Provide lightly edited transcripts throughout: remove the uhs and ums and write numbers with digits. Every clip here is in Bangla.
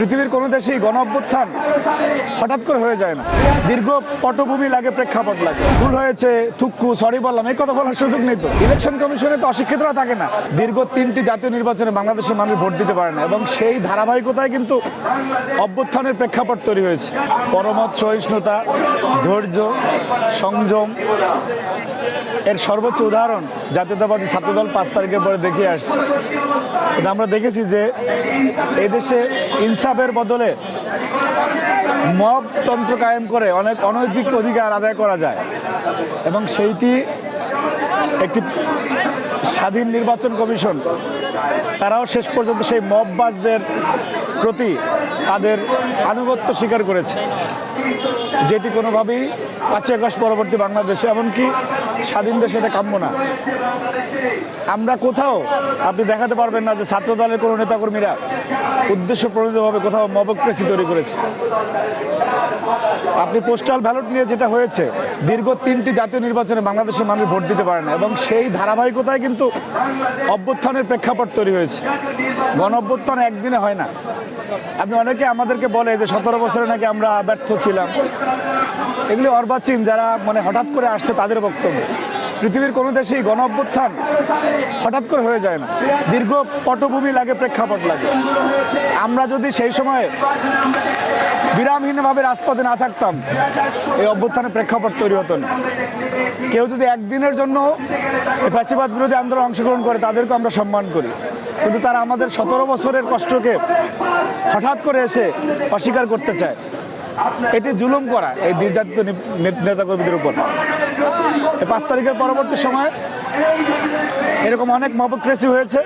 পৃথিবীর কোনো দেশেই গণ অভ্যুত্থান হঠাৎ করে হয়ে যায় না। দীর্ঘ পটভূমি লাগে, প্রেক্ষাপট লাগে। ভুল হয়েছে, থুক্কু, সরি বললাম, এই কথা বলার সুযোগ নেই তো। ইলেকশন কমিশনে তো অশিক্ষিতরা থাকে না। দীর্ঘ 3টি জাতীয় নির্বাচনে বাংলাদেশের মানুষ ভোট দিতে পারে না, এবং সেই ধারাবাহিকতায় কিন্তু অভ্যুত্থানের প্রেক্ষাপট তৈরি হয়েছে। পরমত সহিষ্ণুতা, ধৈর্য, সংযম এর সর্বোচ্চ উদাহরণ জাতীয়তাবাদী ছাত্রদল 5 তারিখের পরে দেখিয়ে আসছে। কিন্তু আমরা দেখেছি যে এদেশে ইনসাফের বদলে মবতন্ত্র কায়েম করে অনেক অনৈতিক অধিকার আদায় করা যায়, এবং সেইটি একটি স্বাধীন নির্বাচন কমিশন তারাও শেষ পর্যন্ত সেই মববাজদের প্রতি তাদের আনুগত্য স্বীকার করেছে, যেটি কোনোভাবেই 5ই আগস্ট পরবর্তী বাংলাদেশে, এমনকি স্বাধীন দেশে এটা কাম্য না। আমরা কোথাও আপনি দেখাতে পারবেন না যে ছাত্রদলের কোনো নেতাকর্মীরা উদ্দেশ্য প্রণোদিতভাবে কোথাও মবক্রেসি তৈরি করেছে। আপনি পোস্টাল ব্যালট নিয়ে যেটা হয়েছে, দীর্ঘ 3টি জাতীয় নির্বাচনে বাংলাদেশের মানুষ ভোট দিতে পারে না, এবং সেই ধারাবাহিকতায় কিন্তু অভ্যুত্থানের প্রেক্ষাপট তৈরি হয়েছে। গণ অভ্যুত্থান একদিনে হয় না। আপনি অনেকে আমাদেরকে বলে যে 17 বছরে নাকি আমরা ব্যর্থ ছিলাম। এগুলি অর্বাচীন, যারা মানে হঠাৎ করে আসছে তাদের বক্তব্য। পৃথিবীর কোনো দেশেই গণ অভ্যুত্থান হঠাৎ করে হয়ে যায় না। দীর্ঘ পটভূমি লাগে, প্রেক্ষাপট লাগে। আমরা যদি সেই সময়ে বিরামহীনভাবে রাজপথে না থাকতাম, এই অভ্যুত্থানের প্রেক্ষাপট তৈরি হতো না। কেউ যদি একদিনের জন্য ফ্যাসিবাদ বিরোধী আন্দোলনে অংশগ্রহণ করে, তাদেরকে আমরা সম্মান করি, কিন্তু তারা আমাদের 17 বছরের কষ্টকে হঠাৎ করে এসে অস্বীকার করতে চায়। এটি জুলুম করা এই নির্যাতিত নেতাকর্মীদের উপর। 5 তারিখের পরবর্তী সময়ে এরকম অনেক মবক্রেসি হয়েছে।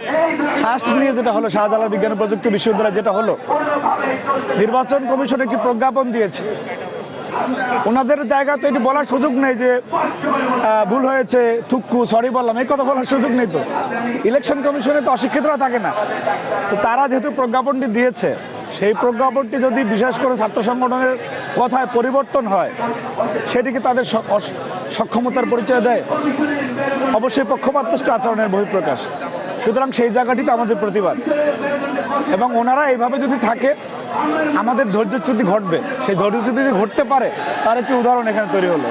সাস্ট নিয়ে যেটা হলো, শাহজালাল বিজ্ঞান ও প্রযুক্তি বিশ্ববিদ্যালয় যেটা হলো, নির্বাচন কমিশন একটি প্রজ্ঞাপন দিয়েছে। ওনাদের জায়গা তো এটি বলার সুযোগ নেই যে ভুল হয়েছে, থুক্কু, সরি বললাম, এই কথা বলার সুযোগ নেই তো। ইলেকশন কমিশনে তো অশিক্ষিতরা থাকে না। তো তারা যেহেতু প্রজ্ঞাপনটি দিয়েছে, সেই প্রজ্ঞাপনটি যদি বিশেষ করে ছাত্র সংগঠনের কথায় পরিবর্তন হয়, সেটিকে তাদের সক্ষমতার পরিচয় দেয়, অবশ্যই পক্ষপাতদুষ্ট আচরণের বহিঃপ্রকাশ। সুতরাং সেই জায়গাটিতে আমাদের প্রতিবাদ, এবং ওনারা এইভাবে যদি থাকে, আমাদের ধৈর্যচ্যুতি ঘটবে। সেই ধৈর্যচ্যুতি যদি ঘটতে পারে, তার একটি উদাহরণ এখানে তৈরি হলো।